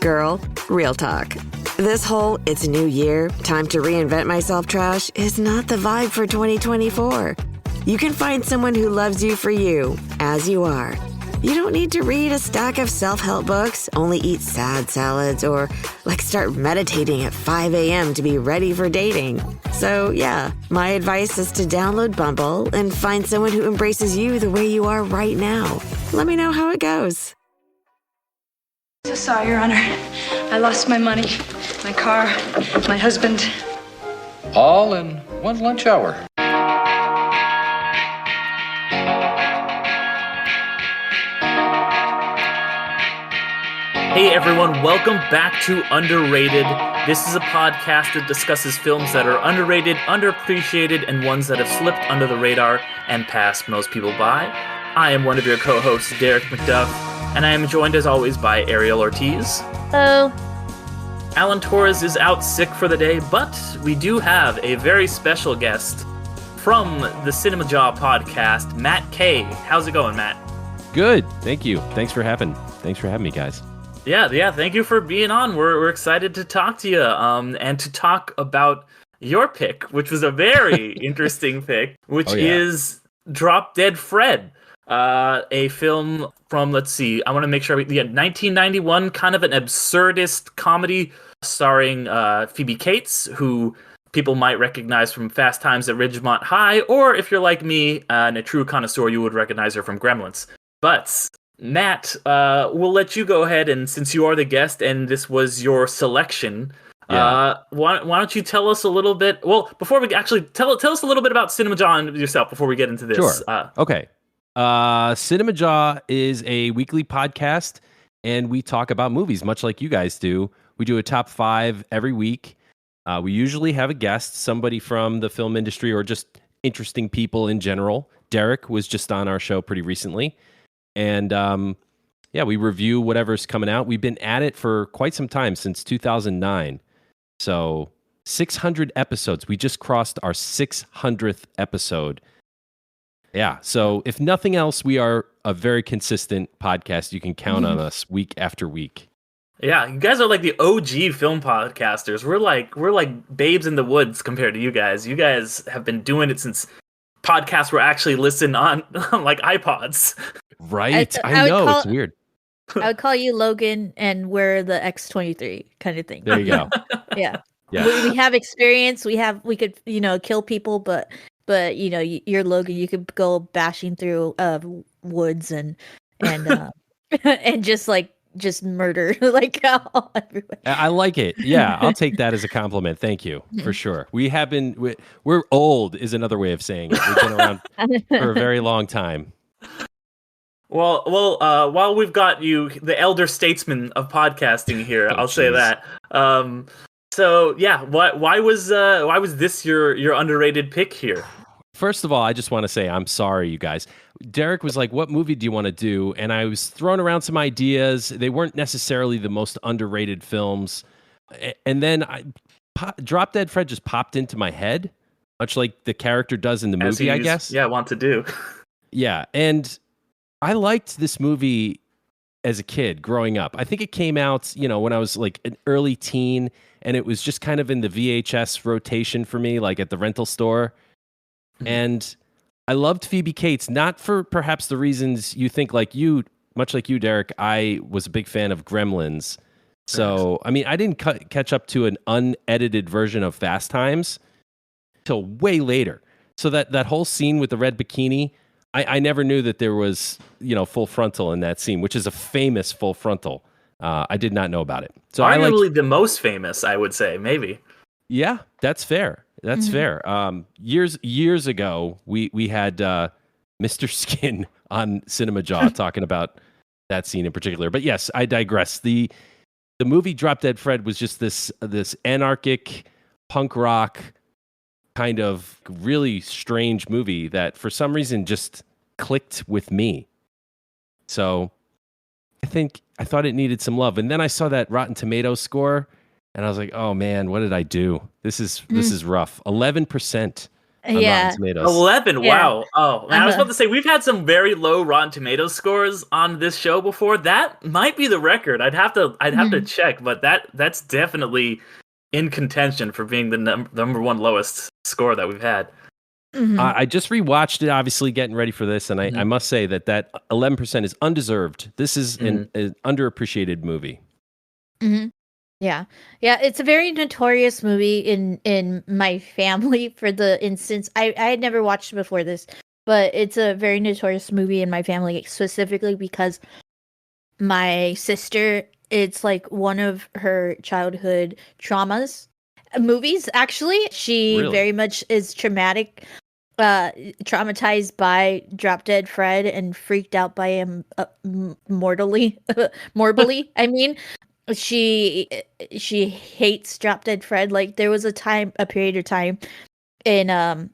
Girl, real talk. This whole "it's a new year, time to reinvent myself" trash is not the vibe for 2024. You can find someone who loves you for you, as you are. You don't need to read a stack of self-help books, only eat sad salads, or start meditating at 5 a.m. to be ready for dating. So yeah, my advice is to download Bumble and find someone who embraces you the way you are right now. Let me know how it goes. So sorry, Your Honor. I lost my money, my car, my husband. All in one lunch hour. Hey everyone, welcome back to Underrated. This is a podcast that discusses films that are underrated, underappreciated, and ones that have slipped under the radar and passed most people by. I am one of your co-hosts, Derek McDuff, and I am joined as always by Ariel Ortiz. Hello. Alan Torres is out sick for the day, but we do have a very special guest from the CinemaJaw podcast, Matt Kay. How's it going, Matt? Good, thank you. Thanks for having me, guys. Yeah. Thank you for being on. We're excited to talk to you, and to talk about your pick, which was a very interesting pick, which is Drop Dead Fred, a film from, let's see, I want to make sure, 1991, kind of an absurdist comedy starring Phoebe Cates, who people might recognize from Fast Times at Ridgemont High, or if you're like me and a true connoisseur, you would recognize her from Gremlins. But Matt, we'll let you go ahead, and since you are the guest and this was your selection, why don't you tell us a little bit? Well, before we actually tell us a little bit about CinemaJaw and yourself before we get into this. Sure. Okay. CinemaJaw is a weekly podcast, and we talk about movies, much like you guys do. We do a top 5 every week. We usually have a guest, somebody from the film industry or just interesting people in general. Derek was just on our show pretty recently. And we review whatever's coming out. We've been at it for quite some time, since 2009. So 600 episodes. We just crossed our 600th episode. Yeah, so if nothing else, we are a very consistent podcast. You can count on us week after week. Yeah, you guys are like the OG film podcasters. We're like babes in the woods compared to you guys. You guys have been doing it since podcasts were actually listened on like iPods. Right, I know, it's weird. I would call you Logan, and we're the X-23 kind of thing. There you go. Yeah. Yeah. We have experience. We could kill people, but you're Logan. You could go bashing through woods and and just murder everywhere. I like it. Yeah, I'll take that as a compliment. Thank you, for sure. We're old is another way of saying it. We've been around for a very long time. Well, while we've got you, the elder statesman of podcasting here, I'll say that. So yeah, why was this your underrated pick here? First of all, I just want to say I'm sorry, you guys. Derek was like, "What movie do you want to do?" And I was throwing around some ideas. They weren't necessarily the most underrated films. And then Drop Dead Fred just popped into my head, much like the character does in the movie, I guess. Yeah, want to do. Yeah, and I liked this movie as a kid growing up. I think it came out, when I was like an early teen, and it was just kind of in the VHS rotation for me, like at the rental store. Mm-hmm. And I loved Phoebe Cates, not for perhaps the reasons you think, much like you, Derek. I was a big fan of Gremlins. So, I mean, I didn't catch up to an unedited version of Fast Times till way later. So that whole scene with the red bikini, I never knew that there was, full frontal in that scene, which is a famous full frontal. I did not know about it. So arguably the most famous, I would say, maybe. Yeah, that's fair. That's fair. Years ago, we had Mr. Skin on CinemaJaw talking about that scene in particular. But yes, I digress. The movie Drop Dead Fred was just this anarchic punk rock kind of really strange movie that for some reason just clicked with me. So I thought it needed some love. And then I saw that Rotten Tomatoes score and I was like, oh man, what did I do? This is rough. 11%. on Rotten Yeah. Tomatoes. 11. Yeah. Wow. Oh, man, I was about to say we've had some very low Rotten Tomatoes scores on this show before. That might be the record. I'd have to check, but that's definitely in contention for being the number one lowest score that we've had. I just rewatched it, obviously getting ready for this, and I must say that 11% is undeserved. This is an underappreciated movie. Mm-hmm. Yeah. It's a very notorious movie in my family for the instance. I had never watched it before this, but it's a very notorious movie in my family, specifically because my sister, it's like one of her childhood traumas. Movies, actually. She Really? very much is traumatized by Drop Dead Fred and freaked out by him morbidly. I mean, she hates Drop Dead Fred. Like, there was a period of time in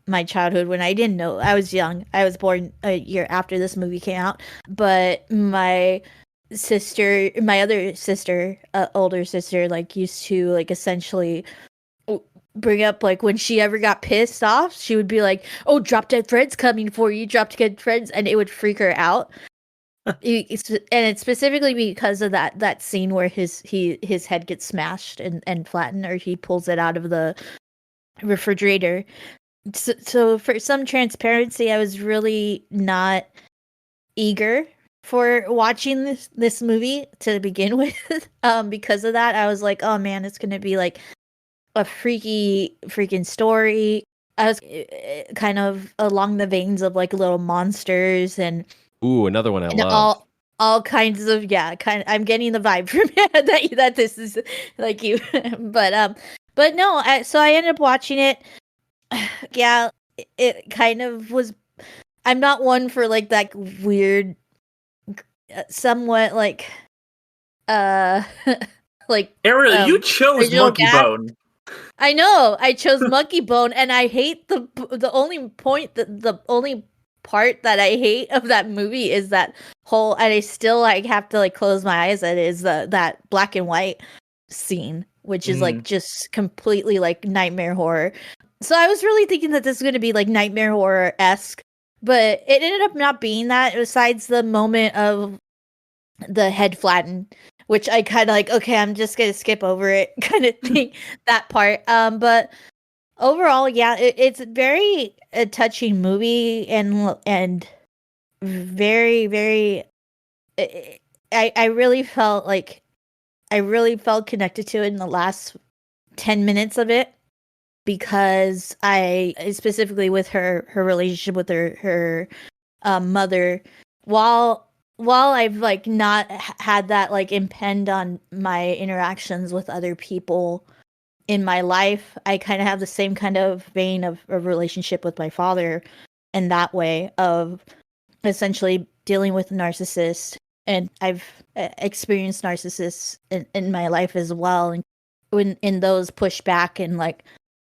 my childhood when I didn't know. I was young. I was born a year after this movie came out, but my other sister, older sister, like, used to, like, essentially bring up, like, when she ever got pissed off, she would be like, "Oh, Drop Dead Fred's coming for you, Drop Dead Fred's," and it would freak her out. And it's specifically because of that scene where his head gets smashed and flattened, or he pulls it out of the refrigerator. So for some transparency, I was really not eager for watching this movie to begin with. Because of that, I was like, oh man, it's gonna be like a freaking story. I was kind of along the veins of like little monsters and another one I love. All kinds of I'm getting the vibe from that this is like you. but no, so I ended up watching it. Yeah, it kind of was. I'm not one for like that weird, somewhat like like Ariel, you chose Monkey Bone. I know, I chose Monkey Bone, and I hate the only part that I hate of that movie is that whole, and I still like have to like close my eyes at it, is that black and white scene, which is like just completely like nightmare horror. So I was really thinking that this is going to be like nightmare horror-esque, but it ended up not being that, besides the moment of the head flattened, which I kind of like, okay, I'm just going to skip over it kind of thing, that part. But overall, yeah, it's very a touching movie and very, very, I really felt connected to it in the last 10 minutes of it, because I specifically with her relationship with her mother, while I've like not had that like impend on my interactions with other people in my life, I kind of have the same kind of vein of a relationship with my father, in that way of essentially dealing with narcissists. And I've experienced narcissists in my life as well, and when in those push back and like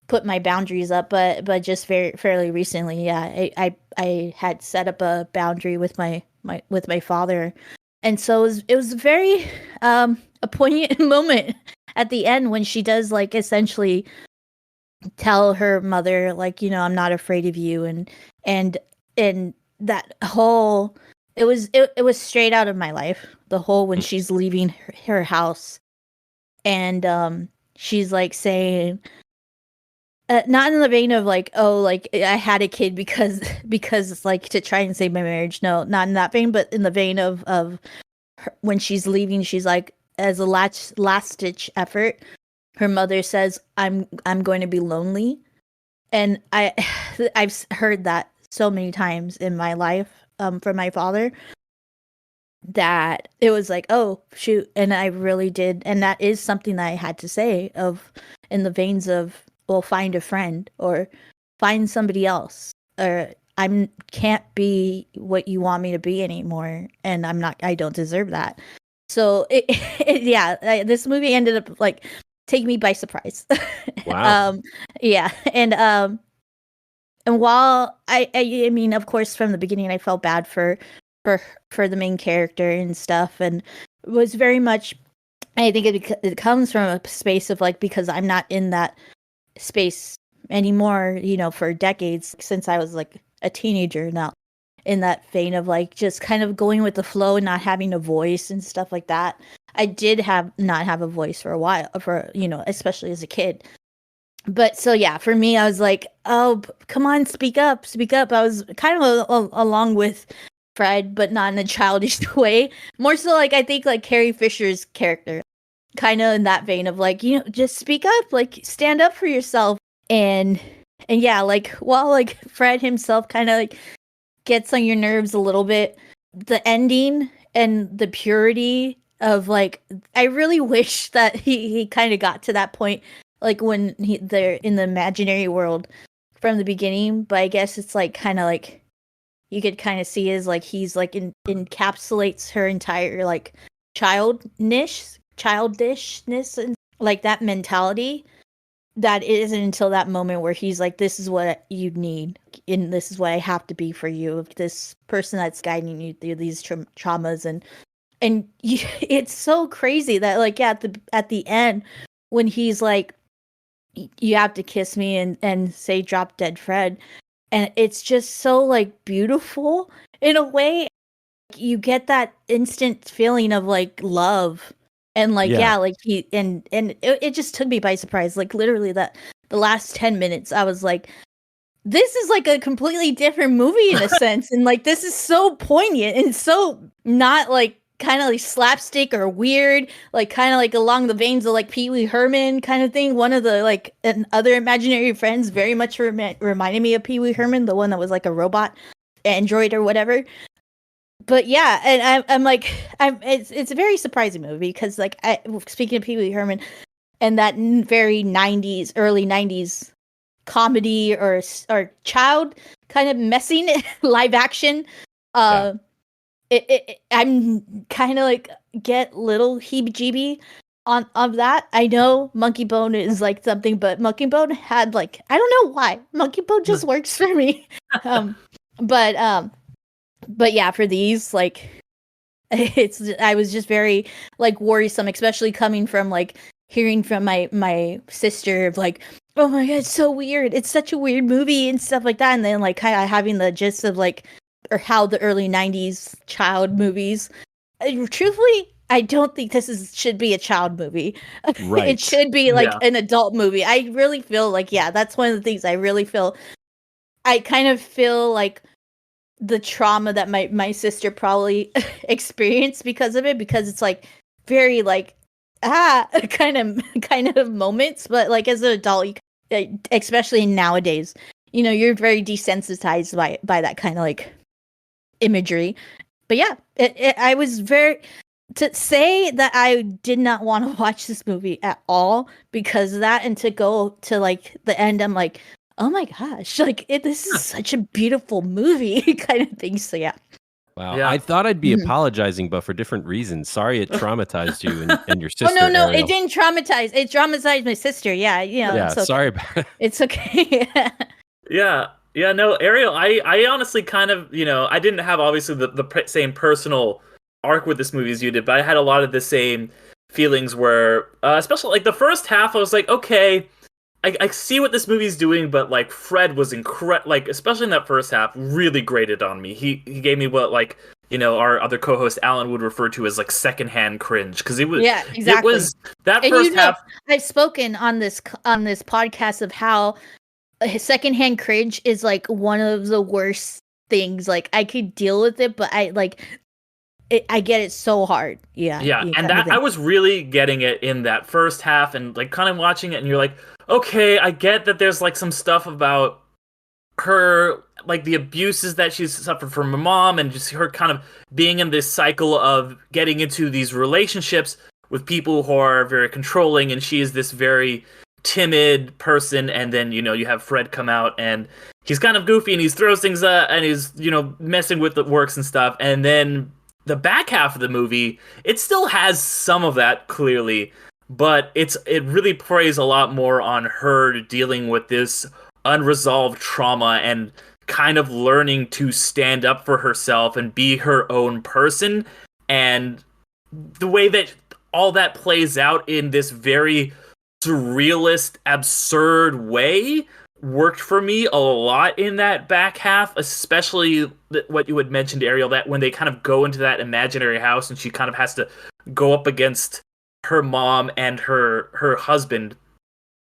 put my boundaries up, but just fairly recently, yeah, I had set up a boundary with my father, and so it was very a poignant moment at the end when she does like essentially tell her mother, like, you know, I'm not afraid of you, and that whole, it was straight out of my life, the whole when she's leaving her house, and she's like saying, not in the vein of like, oh, like I had a kid because it's like to try and save my marriage. No, not in that vein, but in the vein of her, when she's leaving, she's like, as a last ditch effort, her mother says, I'm going to be lonely. And I've heard that so many times in my life from my father, that it was like, oh shoot. And I really did, and that is something that I had to say, of in the veins of, well, find a friend or find somebody else, or I can't be what you want me to be anymore, and I don't deserve that. So this movie ended up like taking me by surprise. Wow. Yeah, and while I mean, of course, from the beginning I felt bad for the main character and stuff, and it was very much, I think it comes from a space of like, because I'm not in that space anymore, for decades since I was like a teenager now, in that vein of like just kind of going with the flow and not having a voice and stuff like that. I did not have a voice for a while, especially as a kid. But so yeah, for me, I was like, oh, come on, speak up. I was kind of along with Fred, but not in a childish way. More so like, I think like Carrie Fisher's character, kind of in that vein of like, just speak up, like stand up for yourself. And yeah, like while like Fred himself kind of like gets on your nerves a little bit, the ending and the purity of like, I really wish that he kind of got to that point, like when they're in the imaginary world from the beginning. But I guess it's like kind of like you could kind of see is like he's like encapsulates her entire like childishness and like that mentality, that it isn't until that moment where he's like, this is what you need and this is what I have to be for you, this person that's guiding you through these traumas. And it's so crazy that like at the end when he's like, you have to kiss me and say drop dead Fred, and it's just so like beautiful in a way. You get that instant feeling of like love. And like, yeah, like he, and it just took me by surprise. Like literally the last 10 minutes, I was like, this is like a completely different movie in a sense. And like, this is so poignant and so not like kind of like slapstick or weird, like kind of like along the veins of like Pee Wee Herman kind of thing. One of the like other imaginary friends very much reminded me of Pee Wee Herman, the one that was like a robot android or whatever. But yeah, and I'm like, it's a very surprising movie because like speaking of Pee Wee Herman and that very 90s, early 90s comedy or child kind of messing live action, I'm kind of like get little heebie-jeebie of that. I know Monkey Bone is like something, but Monkey Bone had like, I don't know why Monkey Bone just works for me. But yeah, for these, like, I was just very like worrisome, especially coming from like hearing from my sister of like, oh my god, it's so weird, it's such a weird movie and stuff like that, and then like kind of having the gist of like, or how the early 90s child movies, truthfully, I don't think this should be a child movie. Right. It should be like an adult movie. I really feel like, yeah, that's one of the things I really feel. I kind of feel like the trauma that my sister probably experienced because of it, because it's like very like kind of moments, but like as an adult, especially nowadays, you're very desensitized by that kind of like imagery. But yeah, I was very, to say that I did not want to watch this movie at all because of that, and to go to like the end, I'm like, oh my gosh, like this is such a beautiful movie kind of thing. So yeah. Wow. Yeah. I thought I'd be apologizing, but for different reasons. Sorry it traumatized you and your sister. Oh, no, Ariel. It didn't traumatize. It traumatized my sister. Yeah. Yeah, it's okay. Sorry about it. It's okay. Yeah. Yeah, no, Ariel, I honestly kind of, I didn't have obviously the same personal arc with this movie as you did, but I had a lot of the same feelings where, especially like the first half, I was like, okay, I see what this movie's doing, but like Fred was incredible, like especially in that first half, really grated on me. He gave me what like our other co-host Alan would refer to as like secondhand cringe, because it was exactly. It was that first half. I've spoken on this podcast of how secondhand cringe is like one of the worst things. Like I could deal with it, but I get it so hard. Yeah. And that I was really getting it in that first half, and like kind of watching it, and you're like, okay, I get that there's like some stuff about her, like the abuses that she's suffered from her mom, and just her kind of being in this cycle of getting into these relationships with people who are very controlling, and she is this very timid person. And then you have Fred come out, and he's kind of goofy, and he throws things up, and he's messing with the works and stuff. And then the back half of the movie, it still has some of that clearly, but it really preys a lot more on her dealing with this unresolved trauma and kind of learning to stand up for herself and be her own person. And the way that all that plays out in this very surrealist, absurd way worked for me a lot in that back half, especially what you had mentioned, Ariel, that when they kind of go into that imaginary house and she kind of has to go up against her mom and her husband.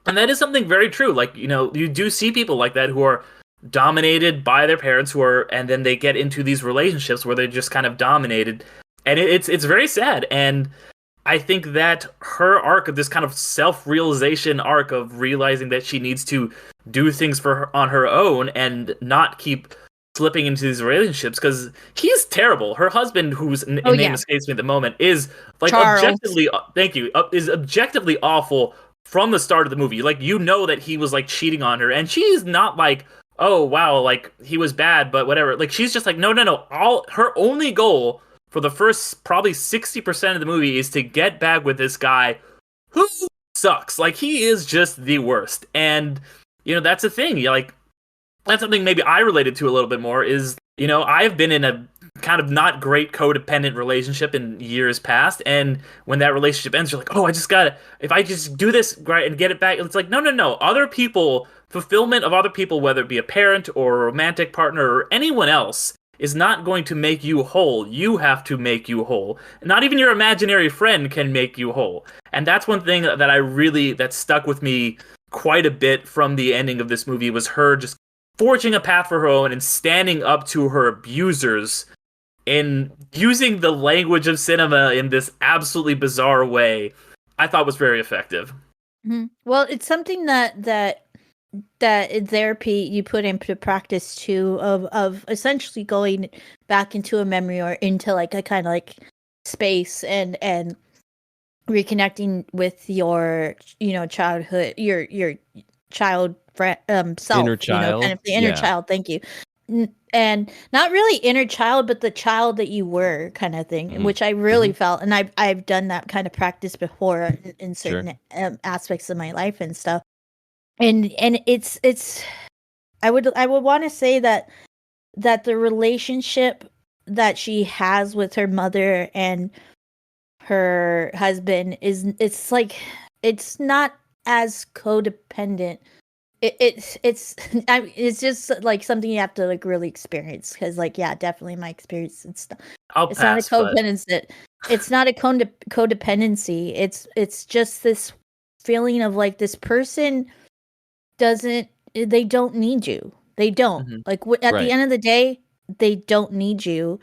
And that is something very true. Like, you know, you do see people like that who are dominated by their parents and then they get into these relationships where they're just kind of dominated. And it's very sad. And I think that her arc of this kind of self-realization arc of realizing that she needs to do things on her own and not keep slipping into these relationships, because he's terrible. Her husband, whose name escapes me at the moment, is like Charles. is objectively awful from the start of the movie. Like, you know that he was like cheating on her, and she's not like, oh wow, like he was bad, but whatever. Like, she's just like, no. Her only goal for the first probably 60% of the movie is to get back with this guy who sucks. Like, he is just the worst. And, you know, that's the thing. Like, that's something maybe I related to a little bit more is, you know, I've been in a kind of not great codependent relationship in years past. And when that relationship ends, you're like, oh, if I just do this right and get it back. It's like, no. Other people, fulfillment of other people, whether it be a parent or a romantic partner or anyone else, is not going to make you whole. You have to make you whole. Not even your imaginary friend can make you whole. And that's one thing that stuck with me quite a bit from the ending of this movie, was her just forging a path for her own and standing up to her abusers and using the language of cinema in this absolutely bizarre way. I thought was very effective. Mm-hmm. Well, it's something that in therapy you put into practice too, of essentially going back into a memory or into like a kind of like space and reconnecting with your, you know, childhood, your child self, inner child, you know, kind of the inner child. Thank you. And not really inner child, but the child that you were, kind of thing, which I really felt, and I've done that kind of practice before in certain aspects of my life and stuff. And it's I would want to say that the relationship that she has with her mother and her husband it's not as codependent. It's just like something you have to like really experience, because like, yeah, definitely my experience and stuff. It's not a codependency. It's not a codependency. It's just this feeling of like this person they don't need you. They don't like at the end of the day, they don't need you,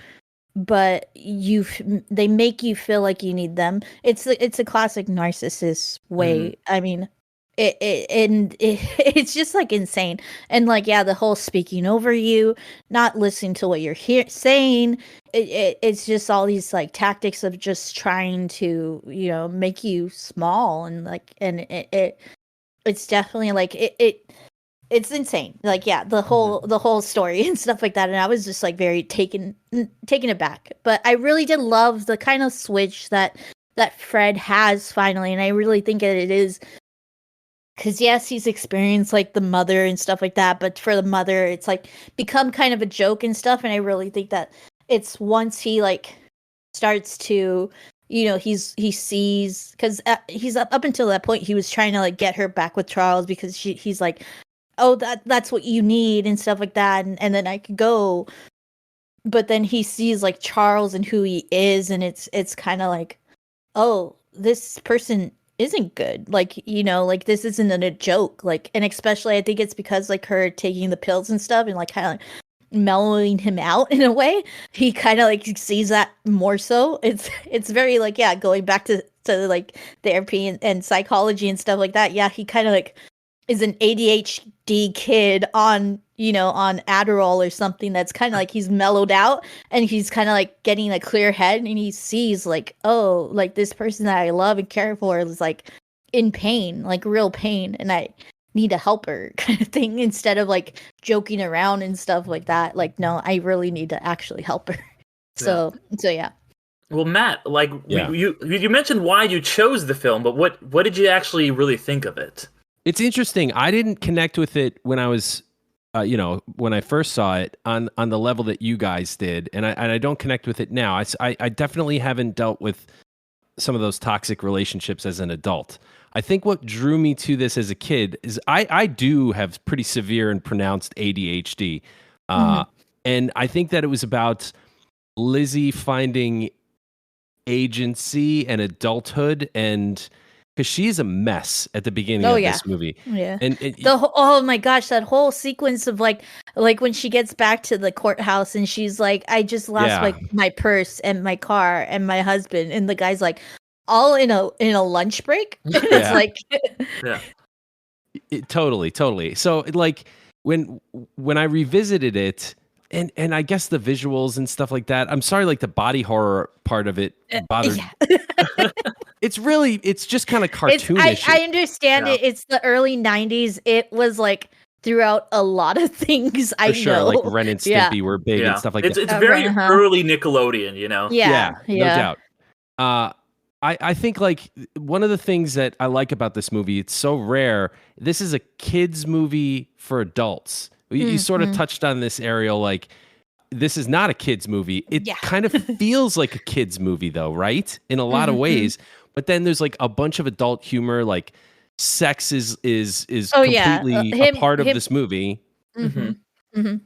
but they make you feel like you need them. It's a classic narcissist way. I mean, it's just like insane. And like, yeah, the whole speaking over you, not listening to what you're saying. It's just all these like tactics of just trying to, you know, make you small, and like, and it's definitely like it's insane. Like, yeah, the whole story and stuff like that. And I was just like very taken aback. But I really did love the kind of switch that Fred has finally, and I really think that it is. Because yes, he's experienced like the mother and stuff like that, but for the mother, it's like become kind of a joke and stuff. And I really think that it's once he like starts to, you know, he sees, because he's up until that point, he was trying to like get her back with Charles, because he's like, oh, that's what you need and stuff like that, and then I could go. But then he sees like Charles and who he is, and it's kind of like, oh, this person isn't good. Like, you know, like this isn't a joke. Like, and especially I think it's because like her taking the pills and stuff and like kind of like mellowing him out in a way. He kind of like sees that more so. It's very like, yeah, going back to like therapy and psychology and stuff like that. Yeah, he kind of like is an ADHD kid on, you know, on Adderall or something, that's kind of like he's mellowed out and he's kind of like getting a clear head, and he sees like, oh, like this person that I love and care for is like in pain, like real pain, and I need to help her kind of thing, instead of like joking around and stuff like that. Like, no, I really need to actually help her. So yeah. Well, Matt, like you mentioned why you chose the film, but what did you actually really think of it? It's interesting. I didn't connect with it when I was, when I first saw it on the level that you guys did, and I don't connect with it now. I definitely haven't dealt with some of those toxic relationships as an adult. I think what drew me to this as a kid is I do have pretty severe and pronounced ADHD. And I think that it was about Lizzie finding agency and adulthood, and because she's a mess at the beginning of this movie. Yeah. And oh my gosh, that whole sequence of like when she gets back to the courthouse and she's like, I just lost like my purse and my car and my husband, and the guy's like, all in a lunch break. It's like totally. So like when I revisited it, and I guess the visuals and stuff like that. I'm sorry, like the body horror part of it bothered. It's just kind of cartoonish. I understand it. It's the early 90s. It was like throughout a lot of things. For sure, know. Like Ren and Stimpy were big and stuff like that. It's very early Nickelodeon, you know? Yeah, no doubt. I think like one of the things that I like about this movie, it's so rare. This is a kids movie for adults. You sort of touched on this, Ariel, like this is not a kids movie. It kind of feels like a kids movie though, right? In a lot of ways. But then there's like a bunch of adult humor, like sex is completely a part of this movie.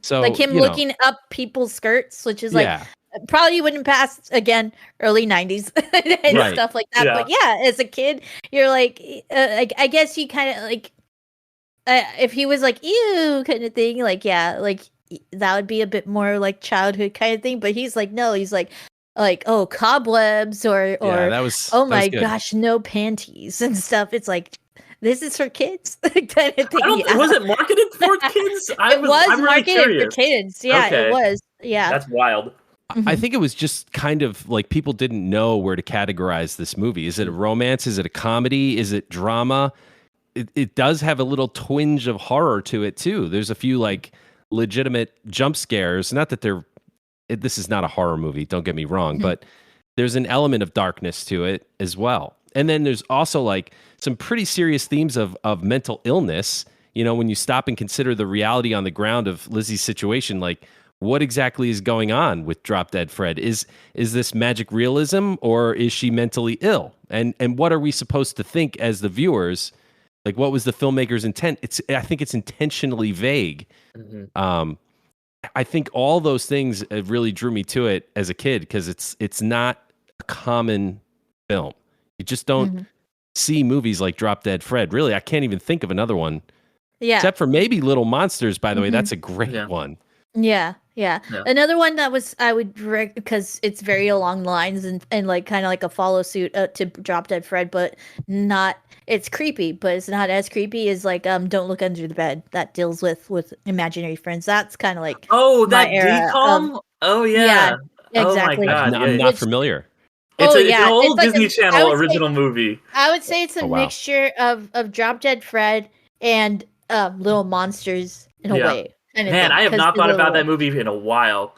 So like him looking up people's skirts, which is like probably wouldn't pass again early 90s and stuff like that. But as a kid, you're like I guess you kind of like if he was like ew kind of thing, like like that would be a bit more like childhood kind of thing. But he's like no, he's like oh cobwebs or that was, oh my gosh, no panties and stuff. It's like this is for kids kind of thing. Was it marketed for kids? It was marketed for kids. Yeah, it was. Yeah, that's wild. I think it was just kind of like people didn't know where to categorize this movie. Is it a romance? Is it a comedy? Is it drama? It does have a little twinge of horror to it too. There's a few like legitimate jump scares. Not that this is not a horror movie, don't get me wrong, but there's an element of darkness to it as well. And then there's also like some pretty serious themes of mental illness. You know, when you stop and consider the reality on the ground of Lizzie's situation, like what exactly is going on with Drop Dead Fred? Is this magic realism or is she mentally ill? And what are we supposed to think as the viewers? Like, what was the filmmaker's intent? I think it's intentionally vague. I think all those things really drew me to it as a kid because it's not a common film. You just don't see movies like Drop Dead Fred. Really, I can't even think of another one. Yeah. Except for maybe Little Monsters, by the way. That's a great one. Yeah. Another one that I would because it's very along the lines and like kind of like a follow suit to Drop Dead Fred, but not. It's creepy, but it's not as creepy as like Don't Look Under the Bed. That deals with imaginary friends. That's kind of like that DCOM. Yeah, exactly. Oh my God. I'm not familiar. It's an old Disney Channel original movie. I would say it's a mixture of Drop Dead Fred and Little Monsters in a way. Man, I have not thought about that movie in a while.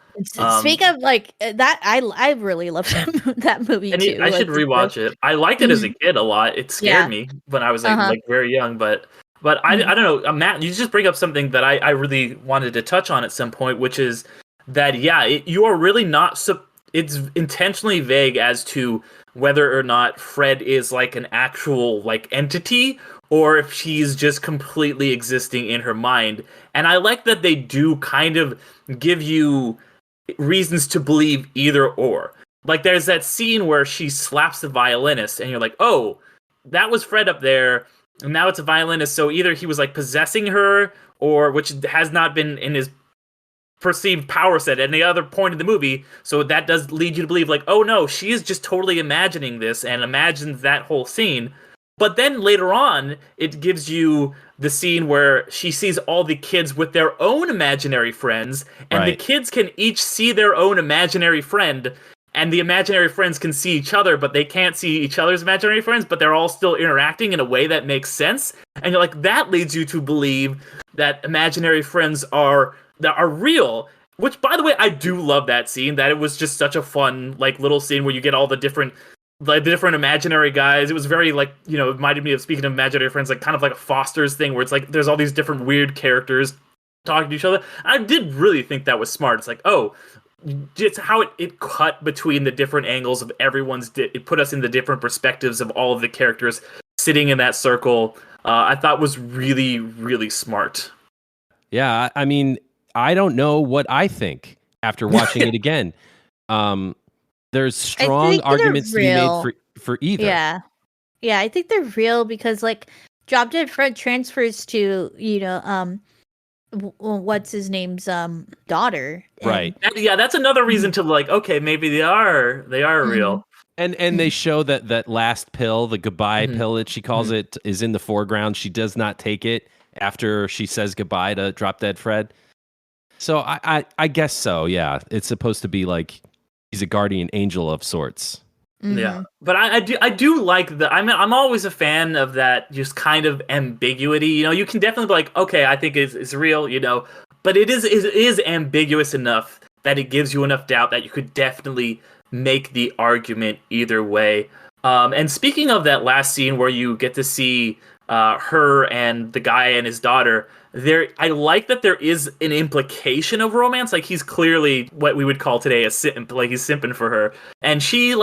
Speak of like that, I really love that movie too. I should rewatch it. I liked it as a kid a lot. It scared me when I was like very young, but I don't know, Matt. You just bring up something that I really wanted to touch on at some point, which is that you are really not. It's intentionally vague as to whether or not Fred is like an actual like entity or if she's just completely existing in her mind. And I like that they do kind of give you reasons to believe either or. Like there's that scene where she slaps the violinist and you're like, oh, that was Fred up there and now it's a violinist. So either he was like possessing her or which has not been in his perceived power set at any other point in the movie. So that does lead you to believe like, oh no, she is just totally imagining this and imagines that whole scene. But then later on, it gives you the scene where she sees all the kids with their own imaginary friends, and the kids can each see their own imaginary friend, and the imaginary friends can see each other, but they can't see each other's imaginary friends, but they're all still interacting in a way that makes sense. And you're like, that leads you to believe that imaginary friends are real. Which, by the way, I do love that scene, that it was just such a fun, like, little scene where you get all the different imaginary guys. It was very like, it reminded me of, speaking of imaginary friends, like kind of like a Foster's thing where it's like there's all these different weird characters talking to each other. I did really think that was smart. It's like, oh, just how it cut between the different angles of everyone's. It put us in the different perspectives of all of the characters sitting in that circle. I thought was really, really smart. Yeah, I mean, I don't know what I think after watching it again. There's strong arguments to be made for either. Yeah, I think they're real because like Drop Dead Fred transfers to what's his name's daughter. Right. Yeah, that's another reason to like. Okay, maybe they are real. And they show that last pill, the goodbye pill that she calls it, is in the foreground. She does not take it after she says goodbye to Drop Dead Fred. So I guess so. Yeah, it's supposed to be like he's a guardian angel of sorts. Yeah, but I do like the. I'm always a fan of that just kind of ambiguity. You can definitely be like, okay, I think it's real. But it is ambiguous enough that it gives you enough doubt that you could definitely make the argument either way. And speaking of that last scene where you get to see her and the guy and his daughter, I like that there is an implication of romance. Like he's clearly what we would call today a simp, like he's simping for her. And she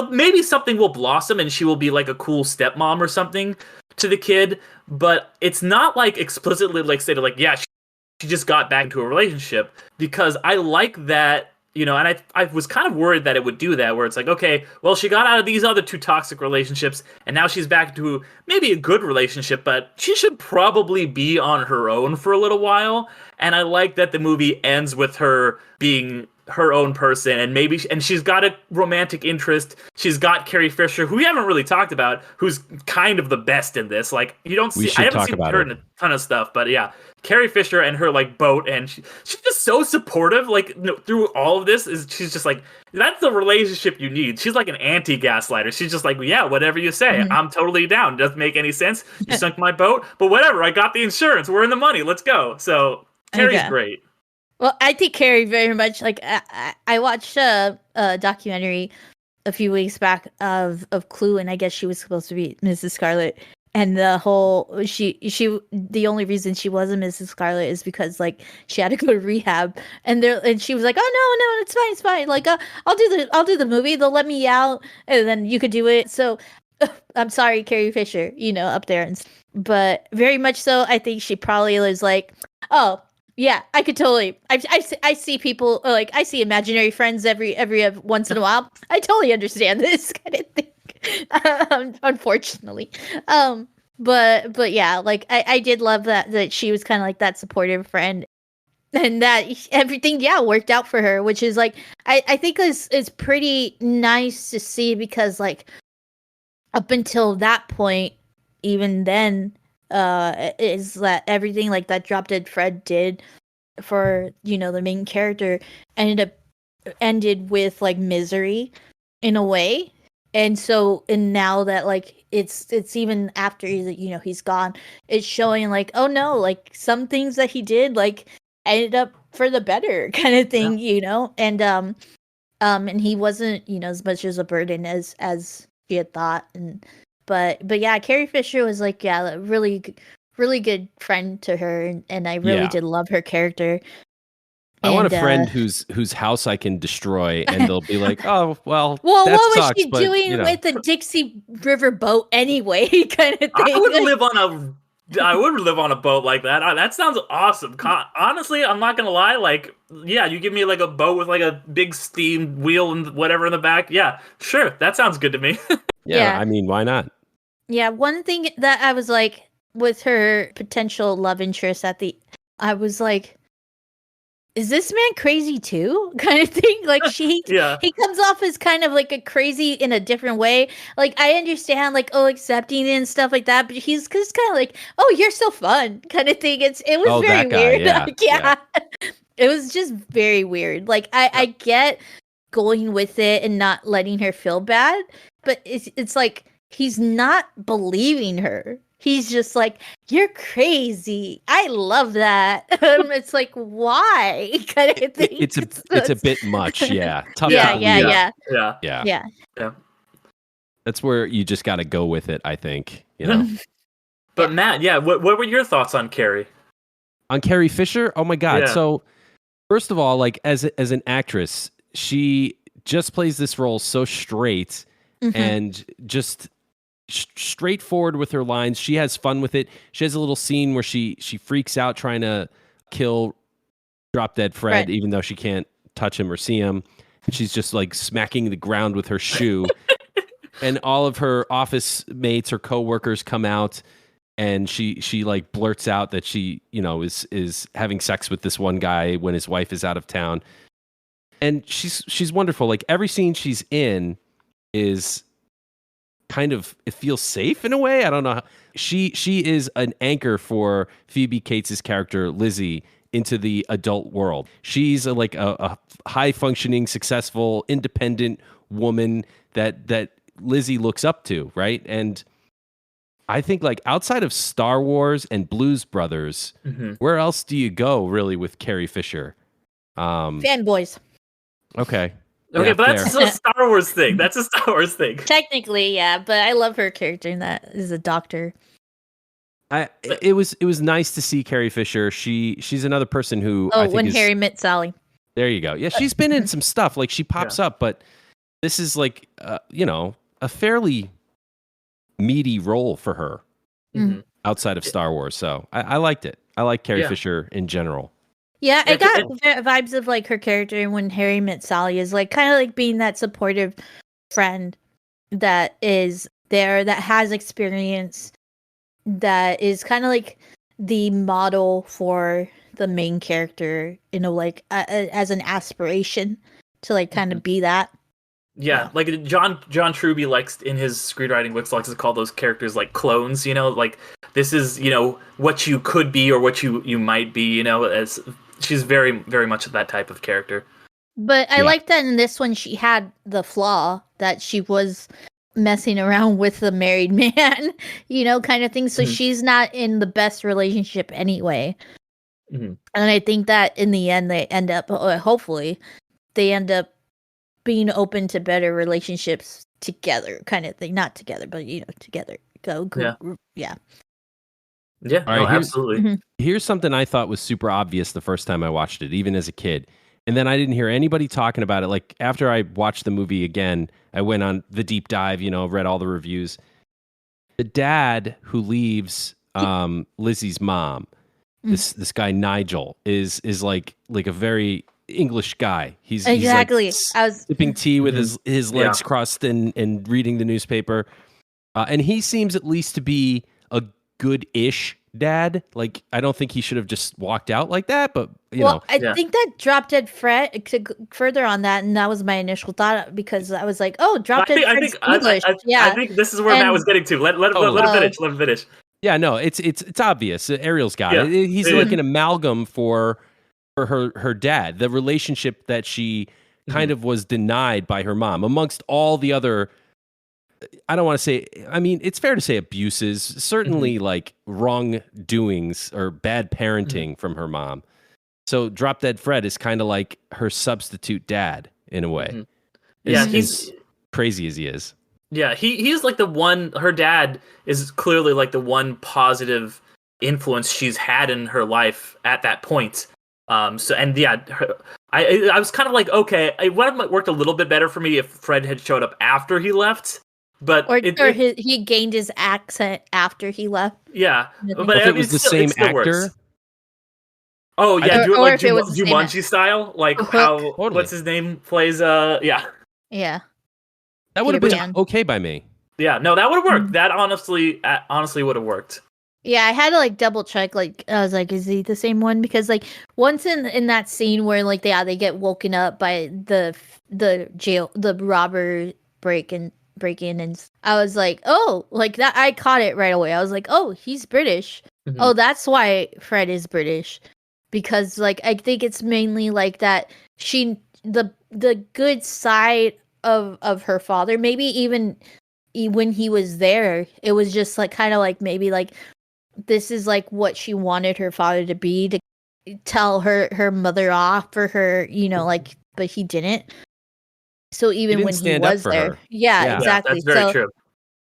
maybe something will blossom and she will be like a cool stepmom or something to the kid. But it's not like explicitly like stated like, yeah, she just got back into a relationship, because I like that. And I was kind of worried that it would do that, where it's like, okay, well, she got out of these other 2 toxic relationships, and now she's back to maybe a good relationship, but she should probably be on her own for a little while. And I like that the movie ends with her being her own person, and she's got a romantic interest. She's got Carrie Fisher, who we haven't really talked about, who's kind of the best in this. Like, I haven't seen her in a ton of stuff, but yeah. Carrie Fisher and her like boat, and she's just so supportive. Like through all of this, she's just like, that's the relationship you need. She's like an anti-gaslighter. She's just like, yeah, whatever you say, I'm totally down. Doesn't make any sense. You sunk my boat, but whatever. I got the insurance. We're in the money. Let's go. So Carrie's great. Well, I think Carrie very much like I watched a documentary a few weeks back of Clue, and I guess she was supposed to be Mrs. Scarlet. And the whole the only reason she wasn't Mrs. Scarlet is because like she had to go to rehab, and she was like, oh no, it's fine, like I'll do the movie, they'll let me out, and then you could do it. So I'm sorry, Carrie Fisher, up there, but very much so. I think she probably was like, oh yeah, I could totally. I see people like I see imaginary friends every once in a while. I totally understand this kind of thing. Unfortunately, but yeah, like I did love that she was kind of like that supportive friend, and that everything worked out for her, which is like I think is pretty nice to see, because like up until that point, even then, is that everything like that Drop Dead Fred did for the main character ended with like misery in a way. And now that like it's even after he's gone, it's showing like, oh no, like some things that he did like ended up for the better kind of thing, and he wasn't as much as a burden as she had thought. And but yeah, Carrie Fisher was like a really good friend to her, and I really did love her character. I want a friend whose house I can destroy, and they'll be like, "Oh, well, that what was sucks, she doing with the Dixie River boat anyway?" Kind of thing. I would live on a boat like that. That sounds awesome. Honestly, I'm not gonna lie. Like, yeah, you give me like a boat with like a big steam wheel and whatever in the back. Yeah, sure, that sounds good to me. Yeah, I mean, why not? Yeah, one thing that I was like with her potential love interest I was like, is this man crazy too? Kind of thing. Like he comes off as kind of like a crazy in a different way. Like I understand like accepting it and stuff like that, but he's just kind of like, oh, you're so fun kind of thing. It was very weird. Yeah. It was just very weird. Like I get going with it and not letting her feel bad, but it's like he's not believing her. He's just like, you're crazy. I love that. It's like, why? Kind of thing. It's a bit much, yeah. Tough. Yeah. That's where you just got to go with it, I think. But Matt, what were your thoughts on Carrie? On Carrie Fisher? Oh my God! Yeah. So First of all, like as an actress, she just plays this role so straight and just straightforward with her lines. She has fun with it. She has a little scene where she freaks out trying to kill Drop Dead Fred, even though she can't touch him or see him. And she's just like smacking the ground with her shoe. And all of her office mates or coworkers come out, and she like blurts out that she, you know, is having sex with this one guy when his wife is out of town. And she's wonderful. Like every scene she's in is kind of, it feels safe in a way. I don't know. She is an anchor for Phoebe Cates' character Lizzie into the adult world. She's like a high functioning, successful, independent woman that Lizzie looks up to, right? And I think like outside of Star Wars and Blues Brothers, where else do you go really with Carrie Fisher? Fanboys. Okay. Okay, Yeah, but that's a Star Wars thing. That's a Star Wars thing. Technically, yeah, but I love her character in that as a doctor. It was nice to see Carrie Fisher. She's another person who I think When Harry Met Sally. There you go. Yeah, she's been in some stuff. Like she pops up, but this is like you know, a fairly meaty role for her outside of Star Wars. So I liked it. I like Carrie Fisher in general. Yeah, I got vibes of like her character when Harry Met Sally is like kind of like being that supportive friend that is there, that has experience, that is kind of like the model for the main character, you know, like as an aspiration to like kind of be that. Yeah, like John Truby likes in his screenwriting books likes to call those characters like clones, you know, like this is, you know, what you could be or what you might be, you know, as she's very, very much that type of character. But I like that in this one she had the flaw that she was messing around with the married man, you know, kind of thing. So she's not in the best relationship anyway. And I think that in the end they end up, hopefully, they end up being open to better relationships together, kind of thing. Not together, but you know, together. Yeah. Yeah, All right, absolutely. Here's something I thought was super obvious the first time I watched it, even as a kid. And then I didn't hear anybody talking about it. Like after I watched the movie again, I went on the deep dive, you know, read all the reviews. The dad who leaves Lizzie's mom, this guy Nigel, is like a very English guy. He's exactly. He's like sipping tea with his legs crossed and reading the newspaper. And he seems at least to be a good-ish dad. Like I don't think he should have just walked out like that, but you know. I think that Drop Dead Fred, to further on that, and that was my initial thought, because I was like, oh, Drop Dead Fred's English. I think this is where Matt was getting to. Let him finish. Yeah, no, it's obvious. Ariel's got it. He's like an amalgam for her dad, the relationship that she kind of was denied by her mom, amongst all the other, I don't want to say, I mean, it's fair to say abuses, certainly like wrongdoings or bad parenting from her mom. So Drop Dead Fred is kind of like her substitute dad in a way. He's crazy as he is. Yeah, he's like the one, her dad is clearly like the one positive influence she's had in her life at that point. I was kind of like, okay, it would have worked a little bit better for me if Fred had showed up after he left. But he gained his accent after he left. Yeah, but if it was the same actor. Works. Oh yeah, do it like Jumanji style, like how what's his name plays. Yeah. That would have been okay by me. Yeah, no, that would have worked. That honestly would have worked. Yeah, I had to like double check. Like I was like, is he the same one? Because like once in that scene where like they get woken up by the jail, the robber break in, and I was like, oh, like that. I caught it right away. I was like, oh, he's British. Oh, that's why Fred is British. Because like I think it's mainly like that the good side of her father, maybe even when he was there, it was just like kind of like maybe like this is like what she wanted her father to be, to tell her mother off for her, you know, like, but he didn't. So even when he was there, yeah, exactly. That's very true.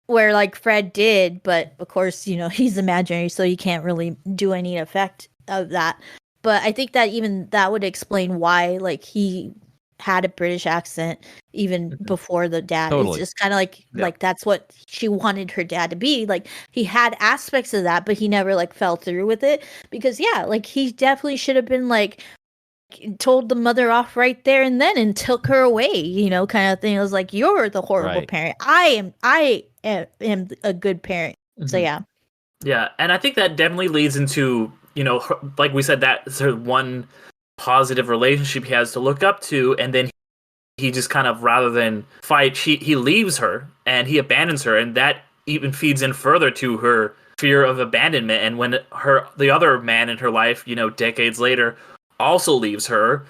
Where like Fred did, but of course, you know, he's imaginary, so you can't really do any effect of that. but I think that even that would explain why like he had a British accent even before the dad. Totally. It's just kind of like that's what she wanted her dad to be. Like he had aspects of that, but he never like fell through with it because like he definitely should have been like told the mother off right there and then and took her away, kind of thing. It was like, you're the horrible parent. I am a good parent. So yeah. Yeah, and I think that definitely leads into, like we said, that sort of one positive relationship he has to look up to, and then he just kind of, rather than fight, he leaves her and he abandons her, and that even feeds in further to her fear of abandonment. And when the other man in her life, decades later, also leaves her,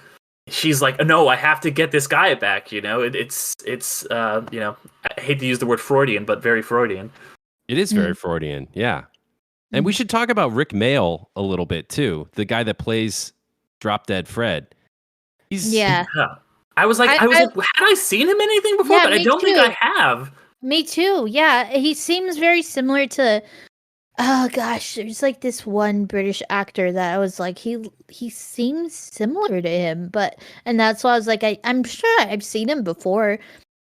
she's like, no, I have to get this guy back. It's I hate to use the word Freudian, but very Freudian. It is very Freudian, yeah. And we should talk about Rick Mayall a little bit too, the guy that plays Drop Dead Fred. I was like, had I seen him in anything before? But I don't think I have. Me too. Yeah, he seems very similar to. Oh gosh, there's like this one British actor that I was like, he seems similar to him, and that's why I was like, I'm sure I've seen him before,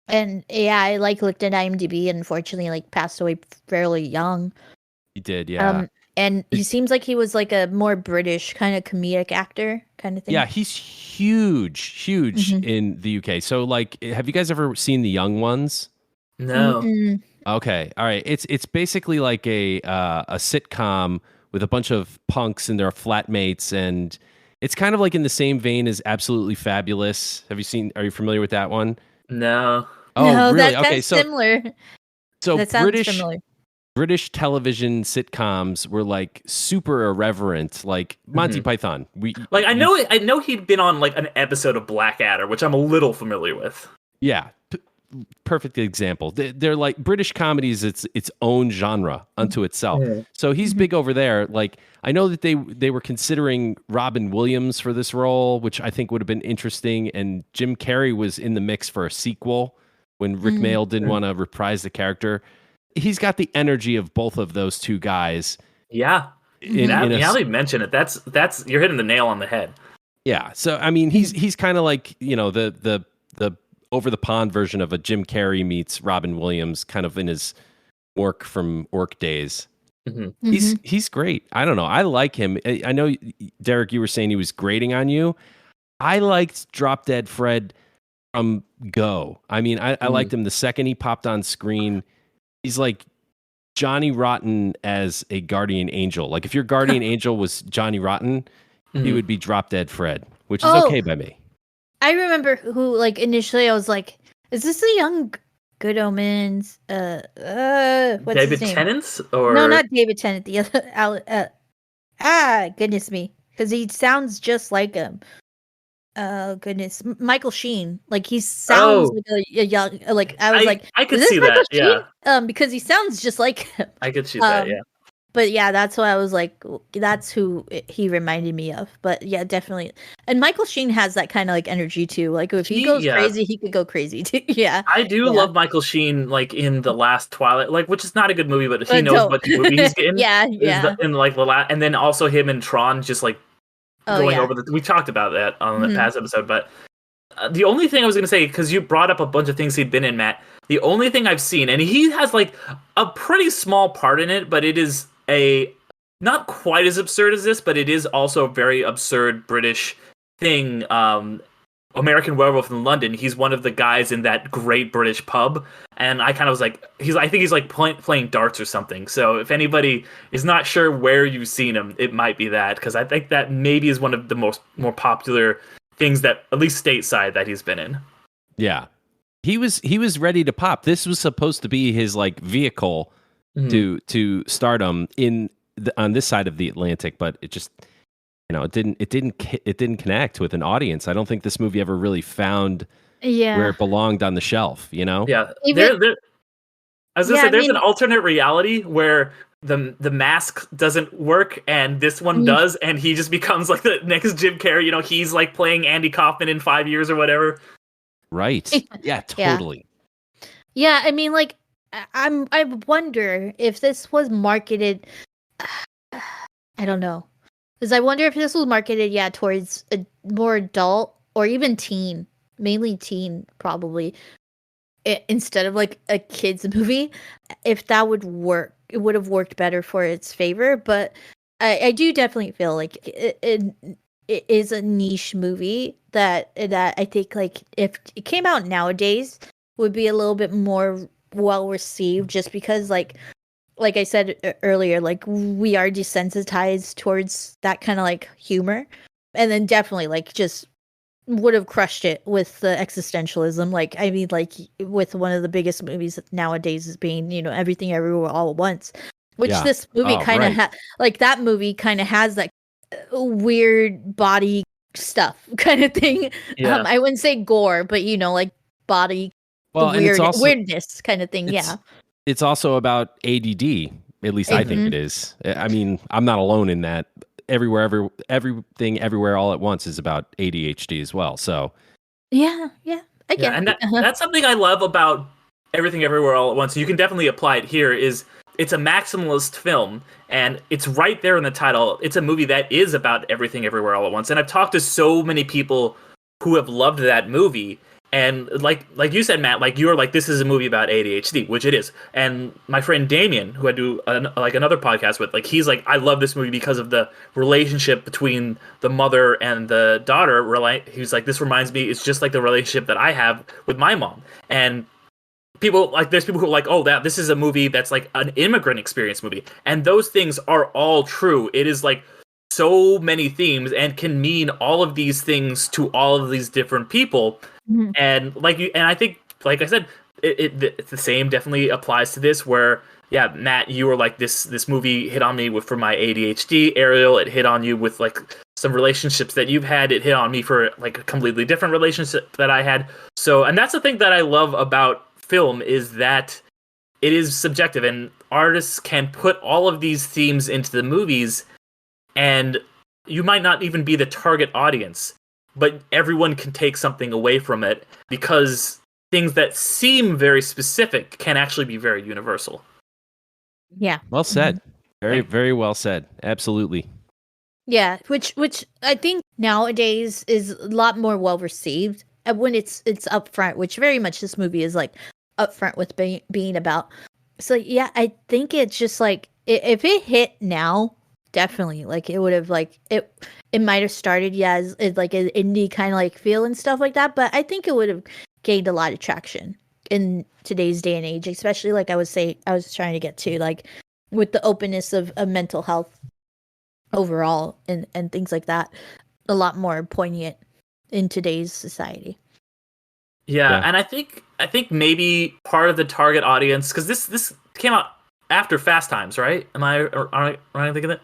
and I like looked at IMDb, and unfortunately, like passed away fairly young. He did, yeah. And he seems like he was like a more British kind of comedic actor kind of thing. Yeah, he's huge in the UK. So, like, have you guys ever seen The Young Ones? No. Mm-mm. Okay, all right. It's basically like a sitcom with a bunch of punks and their flatmates, and it's kind of like in the same vein as Absolutely Fabulous. Are you familiar with that one? No. Oh, no, really? That's okay, similar. So that sounds familiar. British television sitcoms were like super irreverent, like Monty Python. I know he'd been on like an episode of Blackadder, which I'm a little familiar with. Yeah, perfect example. They're like British comedies. It's its own genre unto itself. So he's big over there. Like I know that they were considering Robin Williams for this role, which I think would have been interesting. And Jim Carrey was in the mix for a sequel when Rick Mayall didn't want to reprise the character. He's got the energy of both of those two guys. Yeah. Now that you mention it, that's you're hitting the nail on the head. Yeah. So I mean, he's kind of like the over the pond version of a Jim Carrey meets Robin Williams, kind of in his Orc from Orc days. He's great. I don't know. I like him. I know, Derek, you were saying he was grating on you. I liked Drop Dead Fred from go. I mean, I liked him the second he popped on screen. He's like Johnny Rotten as a guardian angel. Like if your guardian angel was Johnny Rotten, he would be Drop Dead Fred, which is okay by me. I remember who, like, initially I was like, is this the young Good Omens? What's David his name? Tennant? Or No, not David Tennant. The other, goodness me. Because he sounds just like him. Oh, goodness. Michael Sheen. Like, he sounds like a young, like, I was like, I could is this see Michael that, Sheen? Because he sounds just like him. I could see that, yeah. But yeah, that's why I was like, that's who he reminded me of. But yeah, definitely. And Michael Sheen has that kind of like energy too. Like if he goes crazy, he could go crazy too. Yeah. I do love Michael Sheen, like in the last Twilight, like which is not a good movie, but he knows what movie he's in. In like the last, and then also him and Tron just like going over the. We talked about that on the past episode, but the only thing I was going to say, because you brought up a bunch of things he'd been in, Matt. The only thing I've seen, and he has like a pretty small part in it, but it is not quite as absurd as this, but it is also a very absurd British thing. American Werewolf in London. He's one of the guys in that great British pub, and I kind of was like, I think he's like playing darts or something. So if anybody is not sure where you've seen him, it might be that, because I think that maybe is one of the more popular things that, at least stateside, that he's been in. Yeah, he was ready to pop. This was supposed to be his like vehicle to stardom on this side of the Atlantic, but it just it didn't connect with an audience. I don't think this movie ever really found where it belonged on the shelf. Yeah. There, I was gonna say there's an alternate reality where the mask doesn't work and this one does, and he just becomes like the next Jim Carrey. He's like playing Andy Kaufman in 5 years or whatever. Right. Yeah. Totally. Yeah. I mean, like. I wonder if this was marketed. I don't know. Because I wonder if this was marketed, towards a more adult or even teen, mainly teen, probably, instead of like a kids movie. If that would work, it would have worked better for its favor. But I do definitely feel like it is a niche movie that I think, like, if it came out nowadays, would be a little bit more well received, just because like I said earlier, like, we are desensitized towards that kind of like humor, and then definitely like just would have crushed it with the existentialism. Like, I mean, like, with one of the biggest movies nowadays is being, Everything Everywhere All at Once, which this movie kind of like, that movie kind of has that weird body stuff kind of thing. Yeah. I wouldn't say gore, but like body weirdness kind of thing. It's also about ADD. At least I think it is. I mean, I'm not alone in that. Everything, everywhere, all at once is about ADHD as well. So, I get it. And that's something I love about Everything, Everywhere, All at Once. You can definitely apply it here. It's a maximalist film, and it's right there in the title. It's a movie that is about everything, everywhere, all at once. And I've talked to so many people who have loved that movie. And like you said, Matt, like, you're like, this is a movie about ADHD, which it is. And my friend Damien, who I do another podcast with, like, he's like, I love this movie because of the relationship between the mother and the daughter. He's like, this reminds me, it's just like the relationship that I have with my mom. And there's people who are like, oh, this is a movie that's like an immigrant experience movie. And those things are all true. It is like so many themes and can mean all of these things to all of these different people. Mm-hmm. And I think, like I said, it's the same definitely applies to this, where, Matt, you were like, this movie hit on me for my ADHD. Ariel, it hit on you with like some relationships that you've had. It hit on me for like a completely different relationship that I had. So, and that's the thing that I love about film, is that it is subjective, and artists can put all of these themes into the movies, and you might not even be the target audience, but everyone can take something away from it, because things that seem very specific can actually be very universal. Yeah. Well said. Very, very well said. Absolutely. Yeah, which I think nowadays is a lot more well received when it's upfront, which very much this movie is like upfront with being about. So I think it's just like, if it hit now, definitely, like, it would have, like, it might have started as like an indie kind of like feel and stuff like that, but I think it would have gained a lot of traction in today's day and age, especially, like I was trying to get to, like, with the openness of mental health overall and things like that, a lot more poignant in today's society. Yeah, and I think maybe part of the target audience, because this came out after Fast Times, right? Am I thinking that?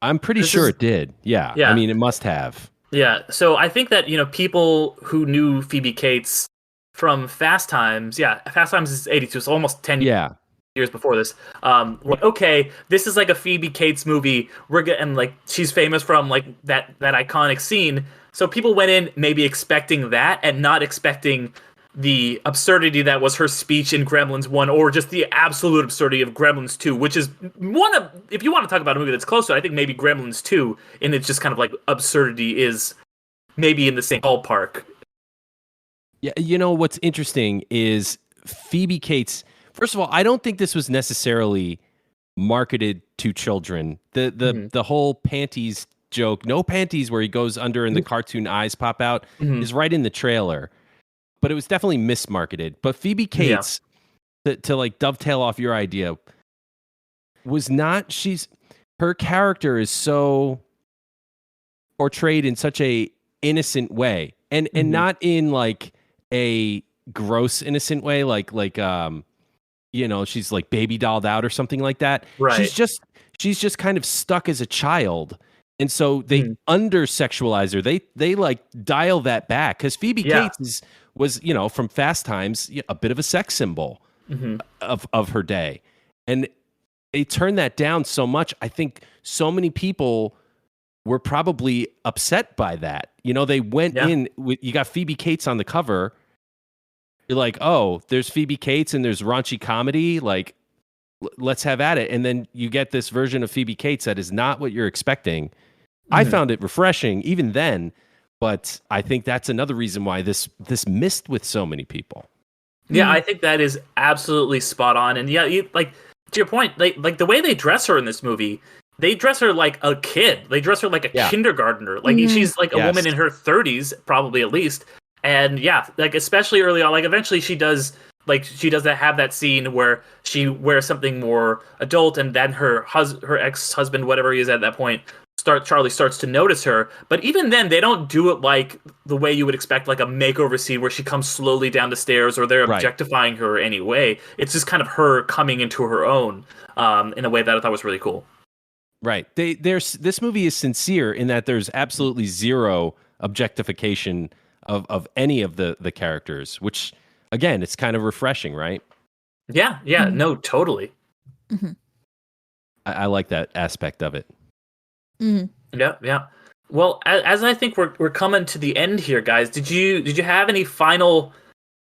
I'm pretty sure it did. Yeah. I mean, it must have. Yeah. So I think that, people who knew Phoebe Cates from Fast Times, Fast Times is 82, so almost 10 years before this. Like, okay, this is like a Phoebe Cates movie. We're getting, like, she's famous from like that iconic scene. So people went in maybe expecting that, and not expecting the absurdity that was her speech in Gremlins 1, or just the absolute absurdity of Gremlins 2, which is if you want to talk about a movie that's close to it, I think maybe Gremlins 2, and it's just kind of like absurdity, is maybe in the same ballpark. Yeah, what's interesting is Phoebe Cates. First of all, I don't think this was necessarily marketed to children. The whole panties joke, no panties, where he goes under and the cartoon eyes pop out, is right in the trailer. But it was definitely mismarketed. But Phoebe Cates, to like dovetail off your idea, was not. Her character is so portrayed in such a innocent way, and not in like a gross innocent way, like she's like baby dolled out or something like that. Right. She's just kind of stuck as a child. And so they under sexualize her. They like dial that back, because Phoebe Cates was from Fast Times, a bit of a sex symbol of her day, and they turned that down so much. I think so many people were probably upset by that. They went in with, you got Phoebe Cates on the cover. You're like, oh, there's Phoebe Cates and there's raunchy comedy. Like, let's have at it. And then you get this version of Phoebe Cates that is not what you're expecting. I found it refreshing even then, but I think that's another reason why this missed with so many people. Yeah, I think that is absolutely spot on. And yeah, like to your point, like the way they dress her in this movie, they dress her like a kid. They dress her like a kindergartner. Like she's like a woman in her 30s, probably at least. And yeah, like especially early on, like eventually she does have that scene where she wears something more adult, and then her ex-husband, whatever he is at that point, Charlie starts to notice her. But even then, they don't do it like the way you would expect, like a makeover scene where she comes slowly down the stairs or they're objectifying her in any way. It's just kind of her coming into her own in a way that I thought was really cool. Right. This movie is sincere in that there's absolutely zero objectification of any of the characters, which, again, it's kind of refreshing, right? Yeah, no, totally. I like that aspect of it. Yeah. Well, as I think we're coming to the end here, guys, did you have any final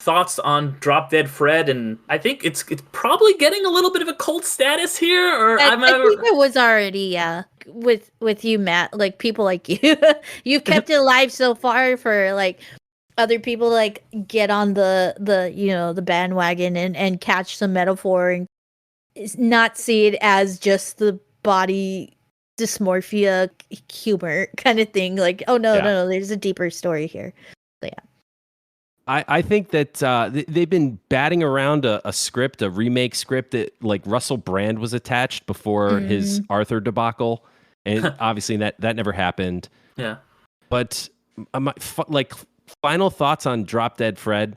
thoughts on Drop Dead Fred? And I think it's probably getting a little bit of a cult status here, or I think it was already with you, Matt. Like people like you, you've kept it alive so far for like other people like get on the the bandwagon and catch some metaphor and not see it as just the body dysmorphia humor kind of thing. Like, oh no, there's a deeper story here. So, yeah. I think that they've been batting around a script, a remake script that like Russell Brand was attached before his Arthur debacle, and obviously that never happened. Yeah. But final thoughts on Drop Dead Fred.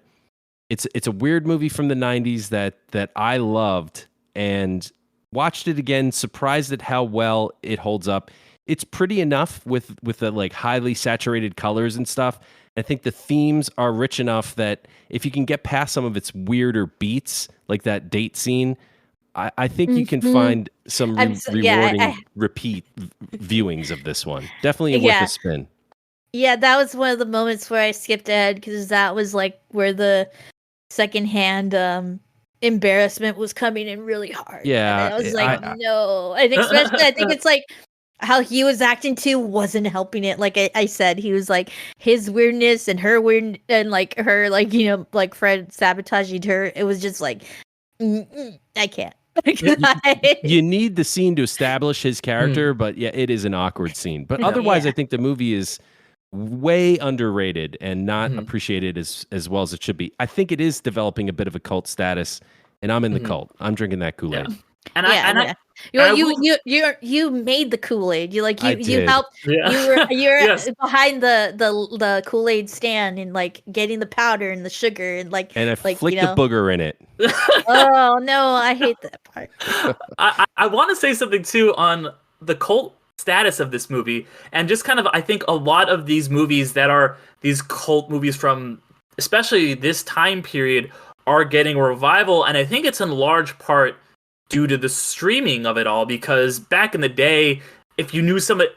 It's a weird movie from the 90s that I loved and watched it again, surprised at how well it holds up. It's pretty enough with the like highly saturated colors and stuff. I think the themes are rich enough that if you can get past some of its weirder beats, like that date scene, I think you can find some rewarding repeat viewings of this one. Definitely worth a spin. Yeah, that was one of the moments where I skipped ahead because that was like where the secondhand embarrassment was coming in really hard. Yeah, and I was like, no. And especially, I think it's like how he was acting too wasn't helping it. Like I said, he was like his weirdness and her weird and like her like like Fred sabotaging her. It was just like I can't. You need the scene to establish his character, but yeah, it is an awkward scene. But otherwise, I think the movie is way underrated and not appreciated as well as it should be. I think it is developing a bit of a cult status, and I'm in the cult. I'm drinking that Kool-Aid. Yeah. You made the Kool-Aid. You helped. Yeah. You're behind the Kool-Aid stand and like getting the powder and the sugar and like I flicked the booger in it. Oh no, I hate that part. I want to say something too on the cult status of this movie, and just kind of I think a lot of these movies that are these cult movies from especially this time period are getting a revival, and I think it's in large part due to the streaming of it all, because back in the day, if you knew somebody